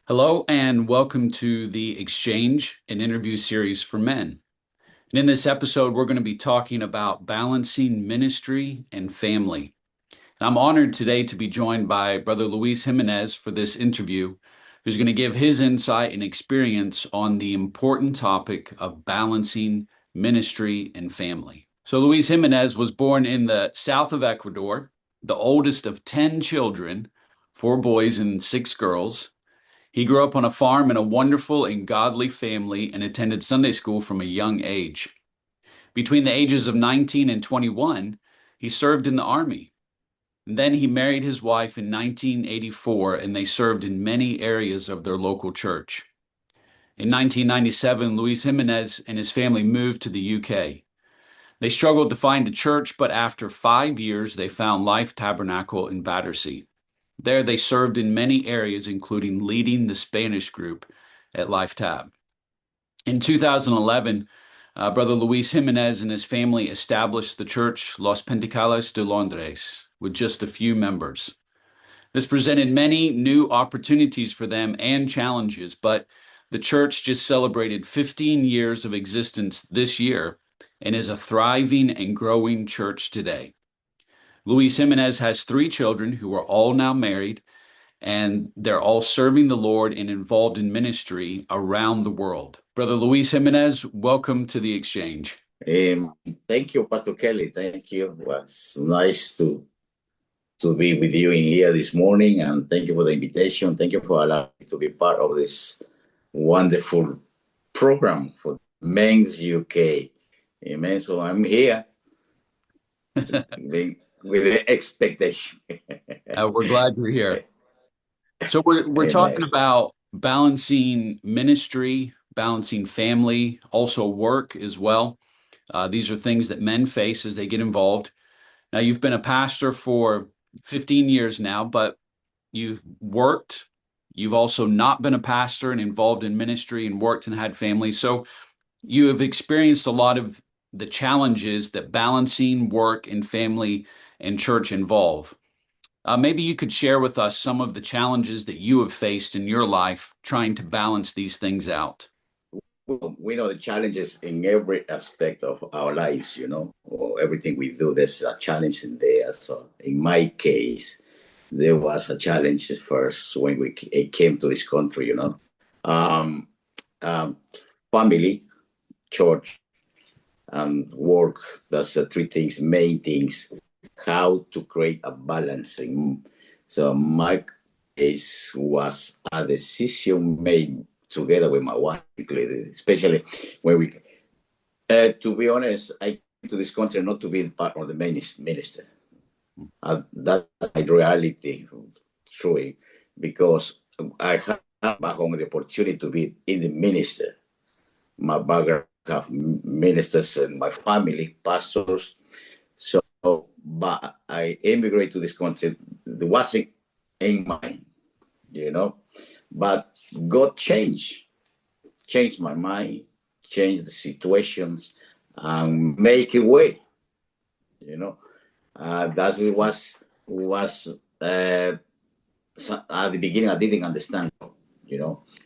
Hello, and welcome to the Exchange, an interview series for men. And in this episode, we're going to be talking about balancing ministry and family. And I'm honored today to be joined by Brother Luis Jimenez for this interview, who's going to give his insight and experience on the important topic of balancing ministry and family. So, Luis Jimenez was born in the south of Ecuador, the oldest of 10 children, four boys and six girls. He grew up on a farm in a wonderful and godly family and attended Sunday school from a young age. Between the ages of 19 and 21, he served in the army. And then he married his wife in 1984, and they served in many areas of their local church. In 1997, Luis Jimenez and his family moved to the UK. They struggled to find a church, but after 5 years, they found Life Tabernacle in Battersea. There, they served in many areas, including leading the Spanish group at Life Tab. In 2011, Brother Luis Jimenez and his family established the church Los Pentecales de Londres with just a few members. This presented many new opportunities for them and challenges, but the church just celebrated 15 years of existence this year and is a thriving and growing church today. Luis Jimenez has three children who are all now married, and they're all serving the Lord and involved in ministry around the world. Brother Luis Jimenez, welcome to the exchange. Um, Thank you, Pastor Kelly. Thank you. It was nice to be with you in here this morning, and thank you for the invitation. Thank you for allowing me to be part of this wonderful program for Men's UK. Amen. So I'm here with the expectation. We're glad you're here. So we're talking Amen. about balancing ministry, balancing family, also work as well. These are things that men face as they get involved. Now, you've been a pastor for 15 years now, but you've worked. You've also not been a pastor and involved in ministry and worked and had family. So you have experienced a lot of the challenges that balancing work and family and church involve. Maybe you could share with us some of the challenges that you have faced in your life trying to balance these things out. Well, we know the challenges in every aspect of our lives, or everything we do, there's a challenge in there. So in my case, there was a challenge at first when we came to this country. Um, um, Family, church, and work. That's the three things, main things. How to create a balancing. So my case was a decision made together with my wife, especially when we. To be honest, I came to this country not to be part of the minister. That's my reality, truly, because I have back home the opportunity to be in the minister. My background have ministers and my family, pastors. So, but I immigrated to this country. There wasn't in mind. But God changed my mind, changed the situations, and make a way. That was at the beginning I didn't understand,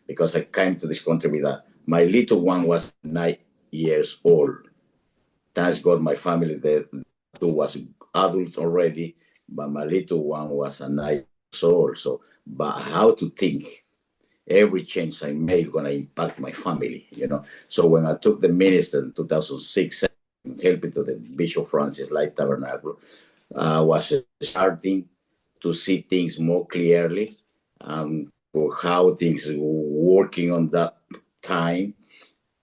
because I came to this country with my little one was 9 years old. Thanks God, my family the two was adult already, but my little one was a 9 years old. So, but how to think every change I made gonna impact my family. So when I took the minister in 2006, helping to the Bishop Francis Light Tabernacle, was starting to see things more clearly, for how things were working on that time,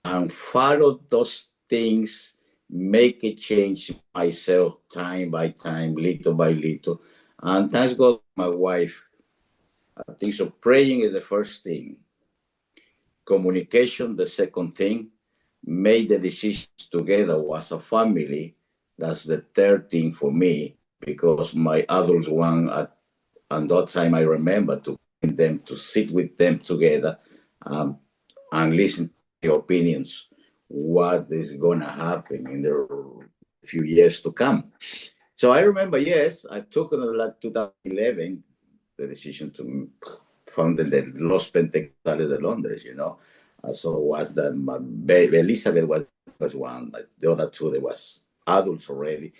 and follow those things, make a change myself time by time, little by little. And thanks God, my wife, I think so. Praying is the first thing, communication, the second thing, made the decisions together as a family. That's the third thing for me, because my adults one at that time I remember to them to sit with them together, and listen to their opinions, what is gonna happen in the few years to come. So I remember, yes, I took in like 2011 the decision to founded the Los Pentecostales de Londres, So was Elizabeth was one, but the other two, they was adults already.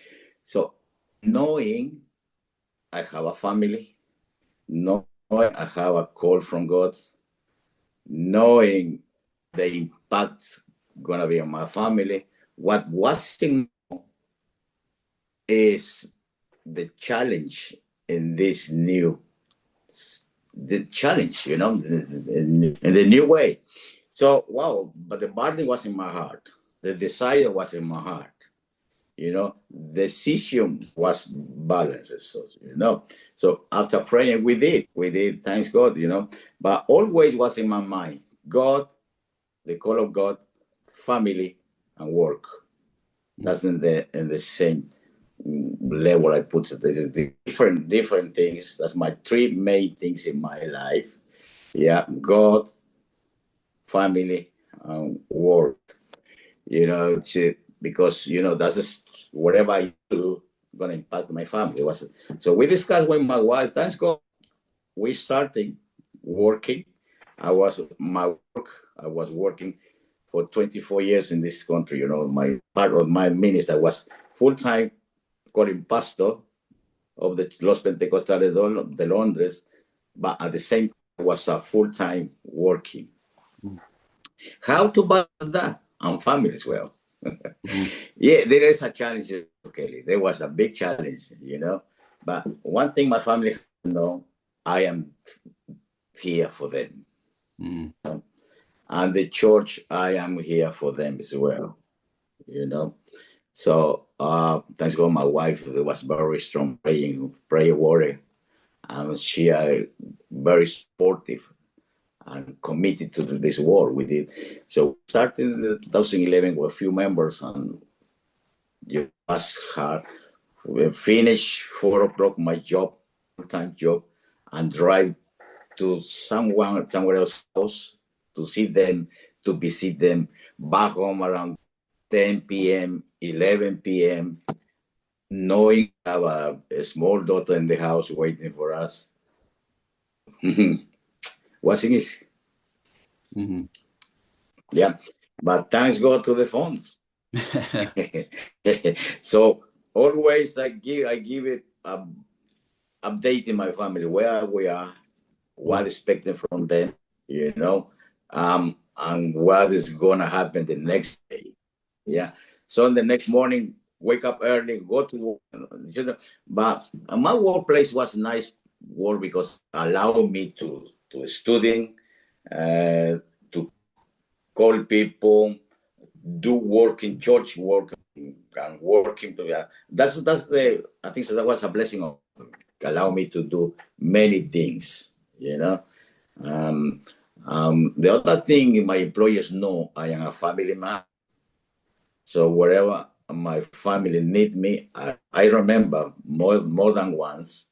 So knowing I have a family, knowing I have a call from God, knowing the impact gonna be on my family, what was in is the challenge in this new the challenge, in the new way. So wow, but the burden was in my heart. The desire was in my heart. Decision was balanced. So after praying, we did, thanks God, but always was in my mind, God, the call of God, family, and work. That's in the same level I put it. This is different things. That's my three main things in my life. Yeah, God, family, and work. Because that's just whatever I do gonna impact my family. So we discussed with my wife. Thanks God, we started working. I was working for 24 years in this country. My part of my ministry was full time calling pastor of the Los Pentecostales de Londres, but at the same time I was a full time working. How to balance that and family as well? Yeah, there is a challenge, Kelly. There was a big challenge, But one thing my family know, I am here for them. And the church, I am here for them as well, So thanks God, my wife was very strong prayer warrior. And she very supportive and committed to this war. We did. So we started in 2011 with a few members, and it was hard. We finished 4 o'clock my job, full-time job, and drive to somewhere else's house to see them, to visit them, back home around 10 p.m., 11 p.m., knowing I have a small daughter in the house waiting for us. Wasn't easy. Yeah, but thanks God to the phones. So always I give it updating my family where we are, what expecting from them, and what is gonna happen the next day. Yeah. So the next morning, wake up early, go to work. But my workplace was nice work because allowed me to studying, to call people, do work in church work and working. That's the I think so that was a blessing of allow me to do many things. The other thing my employers know I am a family man. So wherever my family need me, I remember more than once.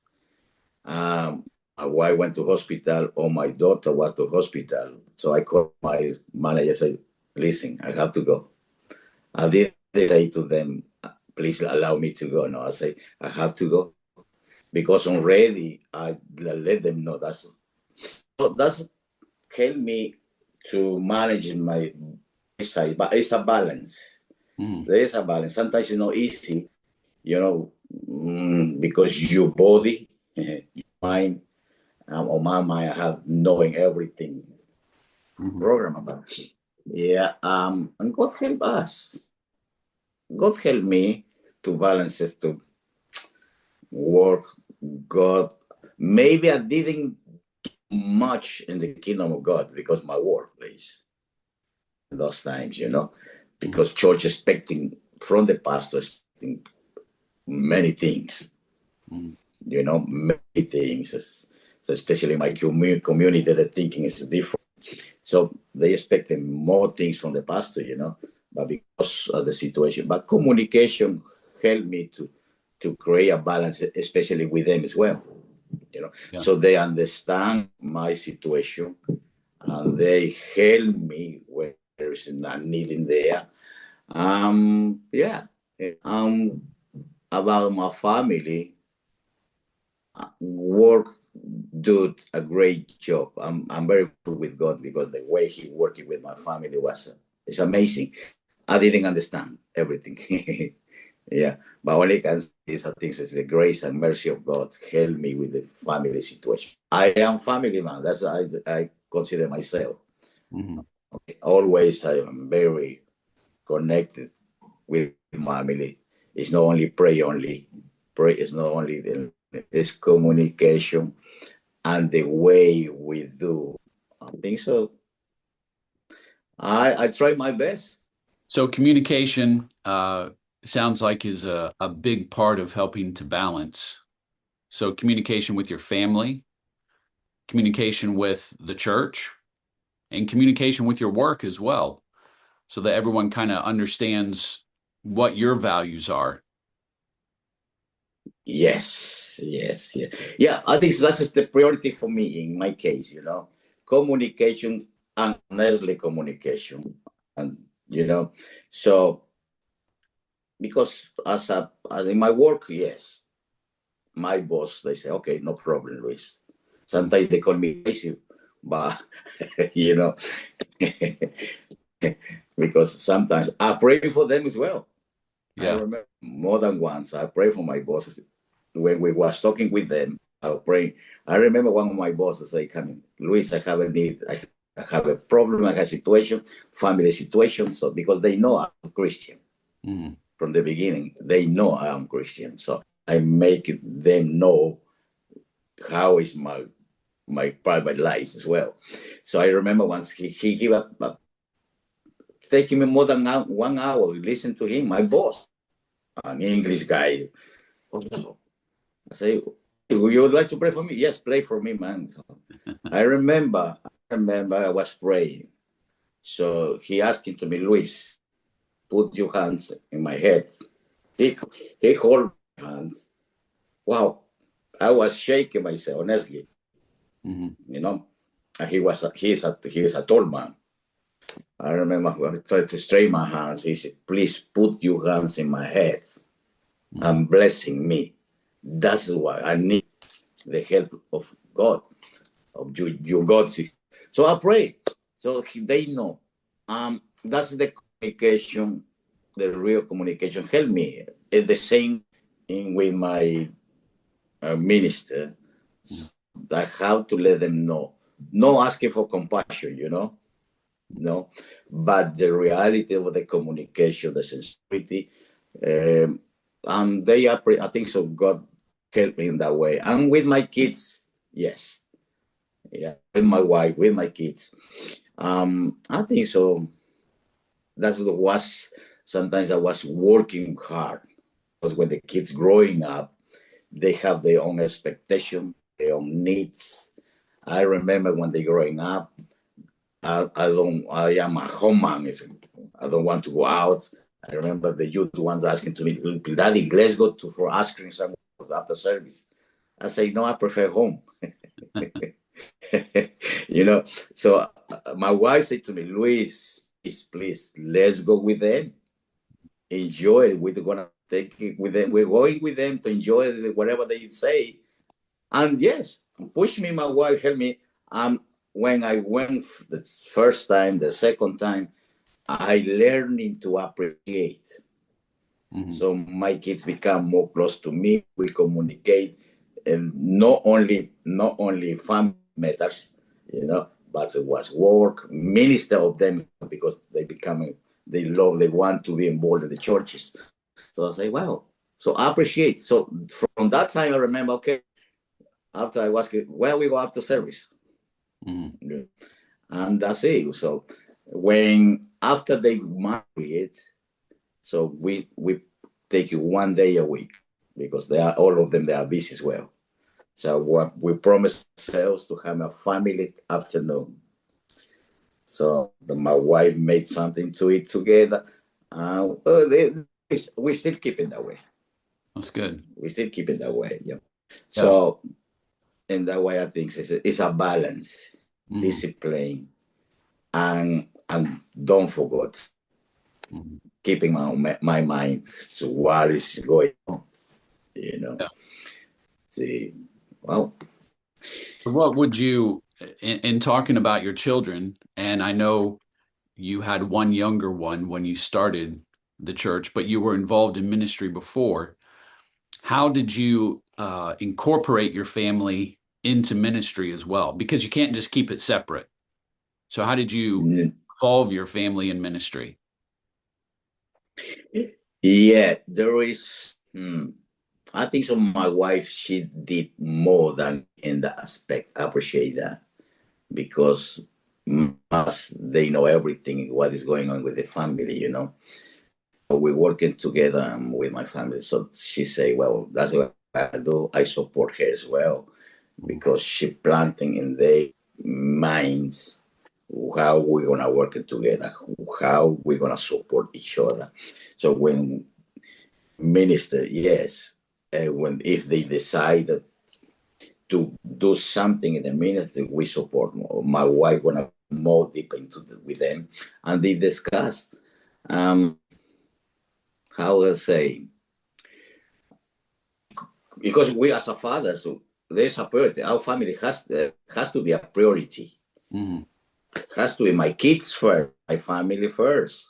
My wife went to hospital or my daughter was to hospital. So I called my manager and said, listen, I have to go. I didn't say to them, please allow me to go. No, I say, I have to go. Because already I let them know that's helped me to manage my side, but it's a balance. There is a balance. Sometimes it's not easy, because your body, your mind, or my mind have knowing everything program about it. Yeah, and God help us. God help me to balance it, to work. God, maybe I didn't do much in the kingdom of God because my workplace. Those times, because church expecting from the pastor expecting many things, many things. So especially my community, the thinking is different. So they expected more things from the pastor, but because of the situation. But communication helped me to create a balance, especially with them as well. So they understand my situation and they help me when there is a need in there. Yeah. About my family, work do a great job. I'm very good with God because the way He working with my family was it's amazing. I didn't understand everything. Yeah, but all I can say is I think it's the grace and mercy of God help me with the family situation. I am family man. That's I consider myself. Hmm. Always I am very connected with family. It's not only pray only. Pray is not only it's communication and the way we do. I think so. I try my best. So communication sounds like is a big part of helping to balance. So communication with your family, communication with the church, and communication with your work as well, so that everyone kind of understands what your values are. Yes, yes, yes. Yeah, I think so that's the priority for me in my case, communication and honestly communication. And, so because as in my work, yes, my boss, they say, okay, no problem, Luis. Mhm. Sometimes they call me crazy, but, you know, because sometimes I pray for them as well. I Yeah. remember more than once I pray for my bosses when we was talking with them. I was praying. I remember one of my bosses say, "Coming, Luis, I have a need. I have a problem. I have a situation, family situation. So because they know I'm Christian Mhm. from the beginning, they know I am Christian. So I make them know how is my private life as well. So I remember once he gave up taking me more than 1 hour. Listen to him, my boss, an English guy. Oh, I say, would you like to pray for me? Yes, pray for me, man. So I remember I was praying. So he asked to me, Luis, put your hands in my head. He, he hold my hands. Wow. I was shaking myself, honestly, Mhm. you know. And he is a tall man. I remember when I tried to straighten my hands. He said, please put your hands in my head Mhm. and blessing me. That's why I need the help of God, of your God. So I pray. So they know. That's the communication, the real communication. Help me. It's the same in with my minister. Mhm. I have to let them know. No asking for compassion, no. But the reality of the communication, the sincerity, um, I think so. God helped me in that way. And with my kids, yes, yeah, with my wife, with my kids. I think so. That's what was sometimes I was working hard because when the kids growing up, they have their own expectation, their own needs. I remember when they growing up, I am a home man. I don't want to go out. I remember the youth ones asking to me, Daddy, let's go for ice cream somewhere after service. I say, no, I prefer home. you know. So my wife said to me, Luis, please, let's go with them. Enjoy it. We're gonna take it with them. We're going with them to enjoy whatever they say. And yes, push me. My wife helped me. When I went the first time, the second time, I learning to appreciate. Mhm. So my kids become more close to me. We communicate, and not only family matters, but it was work, minister of them because they want to be involved in the churches. So I say, wow. So I appreciate. So from that time, I remember, okay, after I was, well, we go up to service, Mhm. and that's it. So when after they married, so we take it 1 day a week because they are all of them they are busy as well. So we promise ourselves to have a family afternoon. So my wife made something to eat together. We still keep it that way. That's good. We still keep it that way. Yeah. Yeah. So in that way, I think it's a balance, Mhm. discipline, and don't forget Mhm. keeping my mind to what is going on. You know. Yeah. See, well. What would you, in talking about your children, and I know you had one younger one when you started the church, but you were involved in ministry before. How did you incorporate your family into ministry as well? Because you can't just keep it separate. So how did you involve your family in ministry? Yeah, there is. I think so. My wife, she did more than in that aspect. I appreciate that because us, they know everything what is going on with the family. We're working together with my family. So she say, well, that's what I do. I support her as well because she planting in their minds how we're gonna work it together, how we're gonna support each other. So when minister, yes, when if they decide to do something in the ministry, we support more. My wife wanna more deep with them, and they discuss um, how I say because we as a father, so there's a priority. Our family has to be a priority. Mhm. Has to be my kids first, my family first.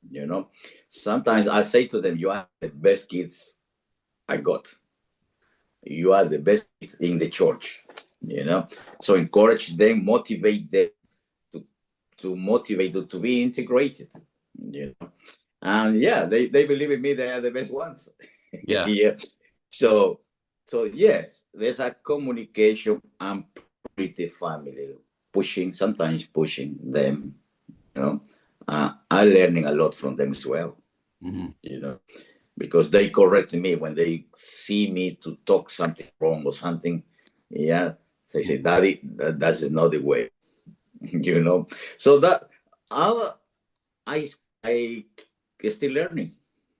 You know, sometimes I say to them, "You are the best kids I got. You are the best kids in the church." So encourage them, motivate them to motivate them to be integrated. And yeah, they believe in me. They are the best ones. Yeah. Yeah. So yes, there's a communication and pretty family pushing, sometimes pushing them. You know, I'm learning a lot from them as well. Mhm. You know, because they correct me when they see me to talk something wrong or something. Yeah, they say, "Daddy, that is not the way." you know. So that I I I still learning.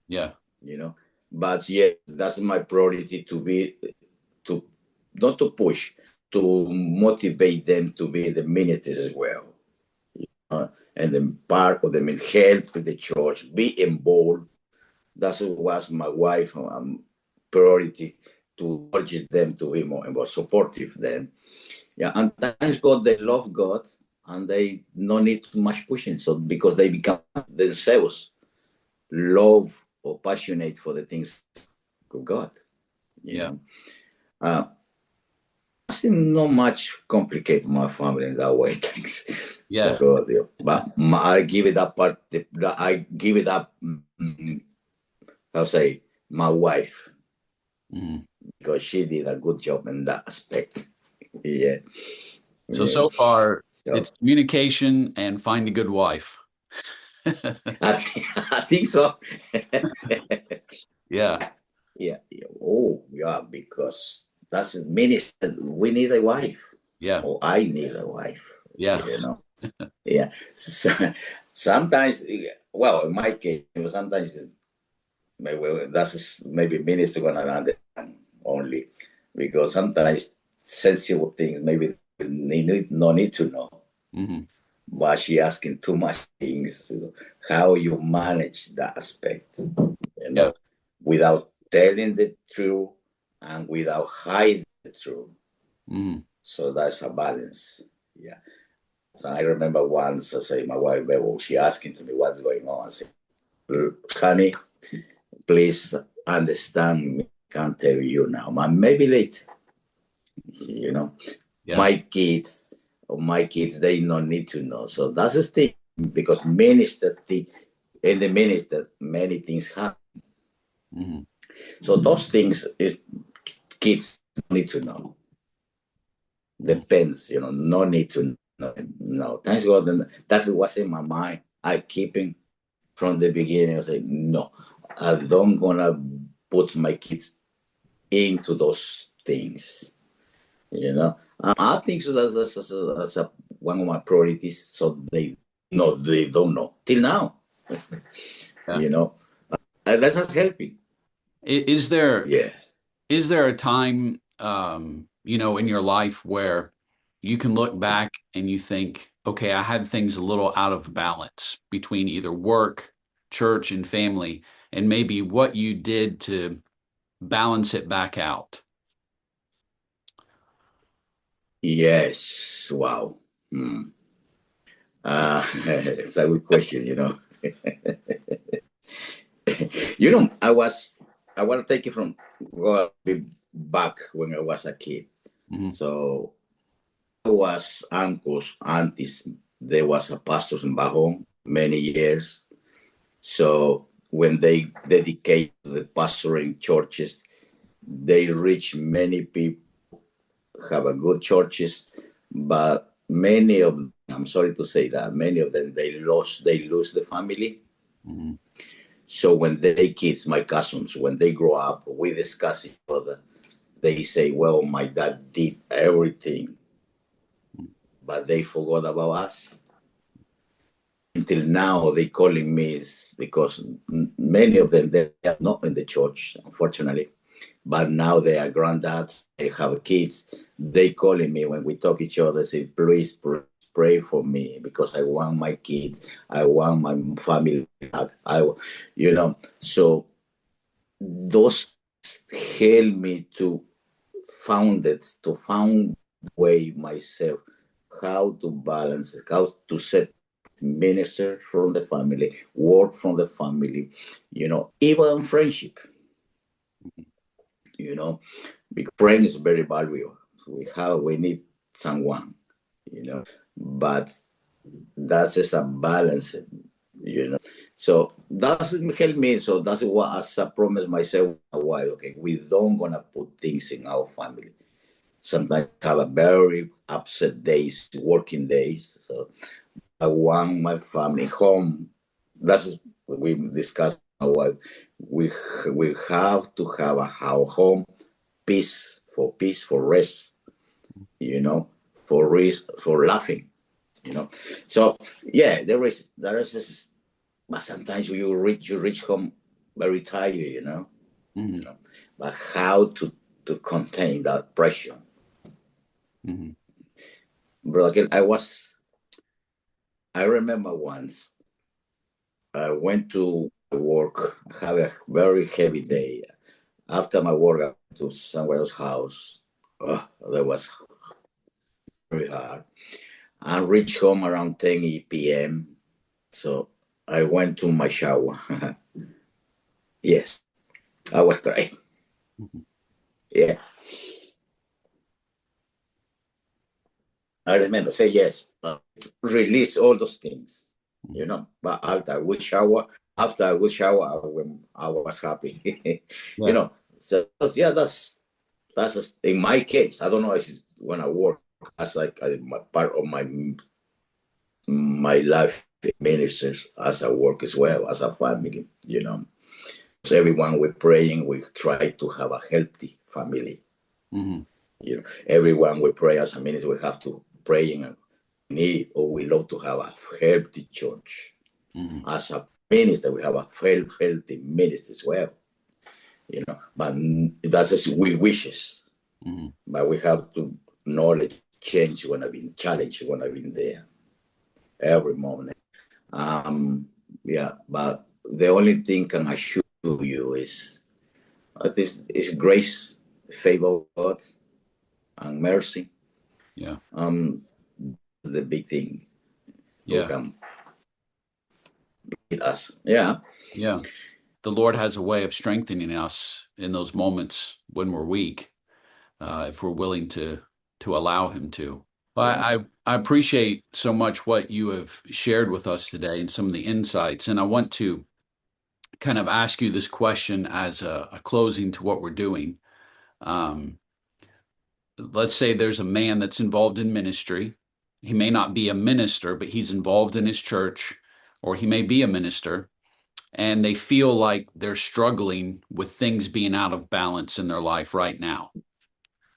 Yeah. You know, but yeah, that's my priority to not to push to motivate them to be the ministers as well. And then part of them help with the church, be involved. That was my wife priority to urge them to be more supportive then. Yeah, and thanks God they love God and they no need too much pushing. So because they become themselves love or passionate for the things of God, you Yeah. know. Uh, I still not much complicate my family in that way, thanks. Yeah. God, yeah. But I give it up part. I give it up. I'll say my wife Mhm. because she did a good job in that aspect. Yeah, So, yeah. so far, So it's communication and find a good wife. I think so. Yeah. Yeah, yeah. Oh, yeah, because that's minister. We need a wife, Yeah. or I need a wife. Yeah. You know. Yeah. So, sometimes, well, in my case, sometimes maybe that's maybe minister gonna understand only because sometimes sensible things maybe need no need to know, Mhm. but she asking too much things. How you manage that aspect, Yeah. without telling the truth and without hiding the truth. Mhm. So that's a balance. Yeah. So I remember once I say my wife, well, she asking to me what's going on. I said, honey, please understand me. Can't tell you now. Maybe later. You know, Yeah. my kids my kids, they don't need to know. So that's the thing because minister in the minister many things happen. Mhm. So those things is kids need to know. Mhm. Depends, no need to know. No, thanks God. And that's what's in my mind. I keeping from the beginning. I say no, I don't gonna put my kids into those things. I think so. That's one of my priorities. So they don't know till now. Yeah. You know, that's us helping. Is there Yeah. is there a time in your life where you can look back and you think, okay, I had things a little out of balance between either work, church, and family, and maybe what you did to balance it back out? Yes. Wow. Hmm. It's a good question, you know. I want to take it from well, back when I was a kid. Hmm. So I was uncles, aunties. There was a pastor in Bahon many years. So when they dedicate the pastoring churches, they reach many people, have a good churches, but many of them, I'm sorry to say that, many of them they lose the family. Hmm. So when they kids, my cousins, when they grow up, we discuss each other. They say, "Well, my dad did everything, but they forgot about us." Until now, they calling me is because many of them they are not in the church, unfortunately. But now they are granddads, they have kids. They calling me when we talk each other. Say, "Please pray for me because I want my kids. I want my family back." Those help me to found way myself how to balance, how to set minister from the family, work from the family, even friendship, you know, because friend is very valuable. We need someone, but that's just a balance, you know. So that's help me. So that's what as I promised myself a while. Okay, we don't gonna put things in our family. Sometimes have a very upset days, working days. So I want my family home. That's what we discussed. We we have to have our home peace, for rest, you know, for rest, for laughing, you know. So yeah, there is this, but sometimes you reach home very tired, you Hmm. know. But how to contain that pressure? Hmm. But again, I remember once I went to work, have a very heavy day. After my work, I went to somewhere else's house. That was very hard. I reached home around 10 p.m. So I went to my shower. Yes, I was crying. Hmm. Yeah, I remember. Say yes, release all those things, But after I would shower, when I was happy, you Yeah. know. So yeah, that's just, in my case. I don't know if it's when I work as like my part of my life ministers as I work as well as a family. So everyone we're praying, we try to have a healthy family. Hmm. Everyone we pray as a minister, we have to pray and need or we love to have a healthy church. Hmm. As a minister, we have a healthy minister as well. But that's just we wishes. Hmm. But we have to knowledge change when I've been challenged when I've been there every moment. Yeah, but the only thing can assure you is this is grace, favor of God, and mercy. Yeah. Um, the big thing who Yeah. can lead us. Yeah. Yeah. The Lord has a way of strengthening us in those moments when we're weak, if we're willing to allow Him to. Well, Yeah. I appreciate so much what you have shared with us today and some of the insights. And I want to kind of ask you this question as a closing to what we're doing. Um, let's say there's a man that's involved in ministry. He may not be a minister, but he's involved in his church, or he may be a minister, and they feel like they're struggling with things being out of balance in their life right now.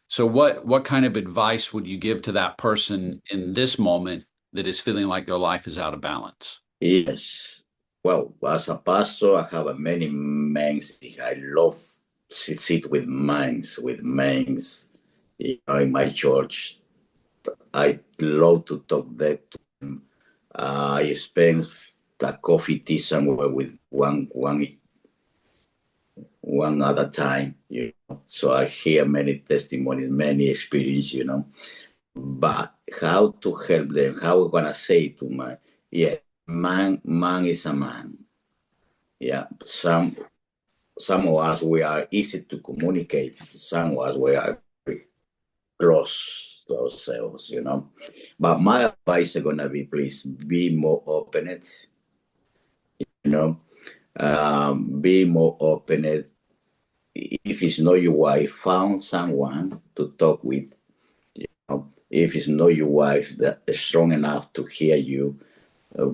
So what kind of advice would you give to that person in this moment that is feeling like their life is out of balance? Yes. Well, as a pastor, I have a many men's. I love sit with minds, in my church. I love to talk there. I spend the coffee tea somewhere with one other time. So I hear many testimonies, many experience. but how to help them? How we gonna say to my, yeah, man is a man. Yeah, some of us we are easy to communicate. Some of us we are very close to ourselves, you know. But my advice is gonna be, please be more open. You know, be more open. If it's not your wife, found someone to talk with. If it's not your wife that is strong enough to hear you,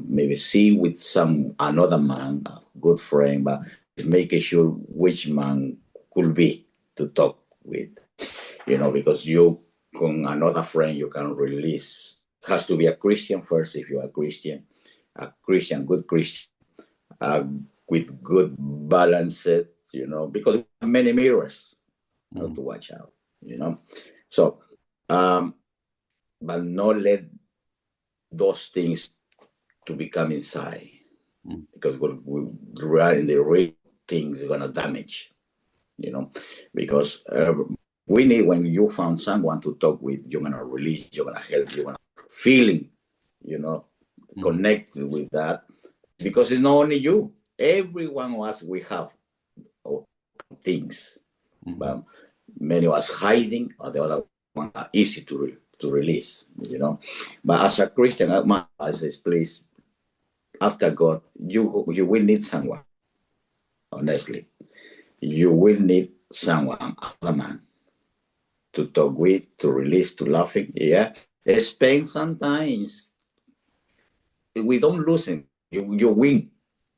maybe see with some another man, a good friend, but making sure which man could be to talk with. Because you con another friend you can release. Has to be a Christian first if you are a Christian, good Christian, uh, with good balance, because many mirrors have to watch out. So, um, but not let those things to become inside, because we're in the real things are gonna damage, because we need, when you found someone to talk with, you're gonna release, you're gonna help, you're gonna feeling, connect with that, because it's not only you. Every one of us we have things, but many of us hiding, or the other one are easy to release. But as a Christian, my advice is, please, after God, you will need someone. Honestly, you will need someone, other man, to talk with, to release, to laughing. Yeah, Spain sometimes we don't lose him. You win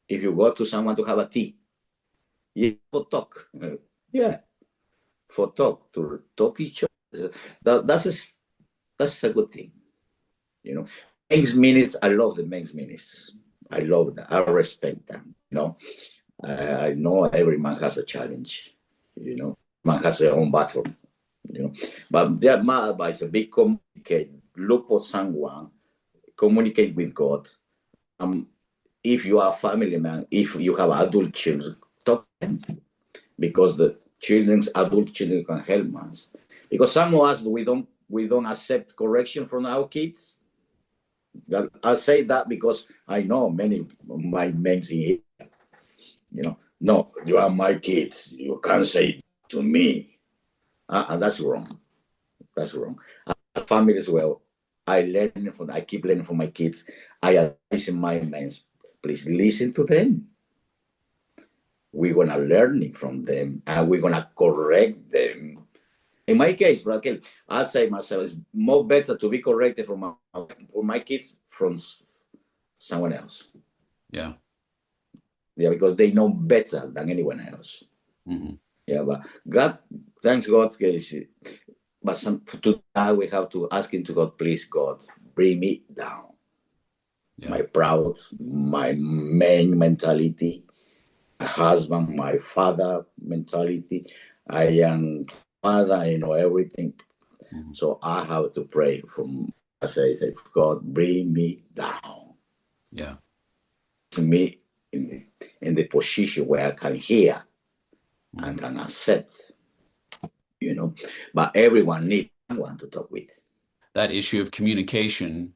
if you go to someone to have a tea. Yeah, for talk. Yeah, for talk, to talk each other. That's a good thing. Men's minutes. I love the men's minutes. I love that. I respect them. I know every man has a challenge. Man has their own battle. But my advice: be communicate. Look for someone. Communicate with God. If you are a family man, if you have adult children, talk to them, because the adult children can help us. Because some of us we don't accept correction from our kids. I say that because I know many of my men in here. No, you are my kids. You can't say to me, and that's wrong. That's wrong. As family as well, I keep learning from my kids. I advise my men, please listen to them. We're gonna learn from them, and we're gonna correct them. In my case, Raquel, I say myself, it's more better to be corrected from my kids from someone else. Yeah. Yeah, because they know better than anyone else. Yeah, but God, thanks God. But today we have to ask Him to God, please, God, bring me down. Yeah. My proud, my main mentality, my husband, my father mentality. I am father, I know everything. So I have to pray from, as I said, God, bring me down. Yeah. To me in the position where I can hear and can accept, but everyone needs someone to talk with. That issue of communication,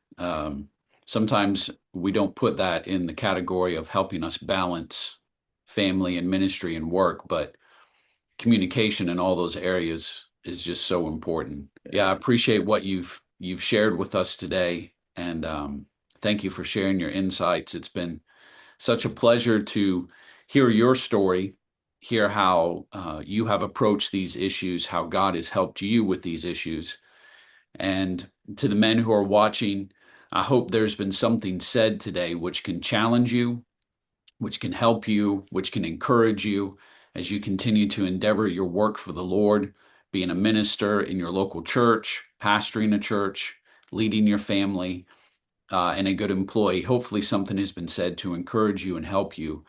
sometimes we don't put that in the category of helping us balance family and ministry and work, but communication in all those areas is just so important. Yeah, I appreciate what you've shared with us today, and thank you for sharing your insights. It's been such a pleasure to hear your story, hear how you have approached these issues, how God has helped you with these issues. And to the men who are watching, I hope there's been something said today which can challenge you, which can help you, which can encourage you as you continue to endeavor your work for the Lord, being a minister in your local church, pastoring a church, leading your family, and a good employee. Hopefully something has been said to encourage you and help you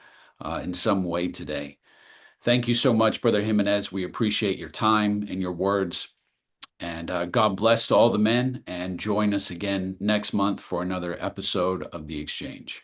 in some way today. Thank you so much, Brother Jimenez. We appreciate your time and your words. And God bless to all the men, and join us again next month for another episode of The Exchange.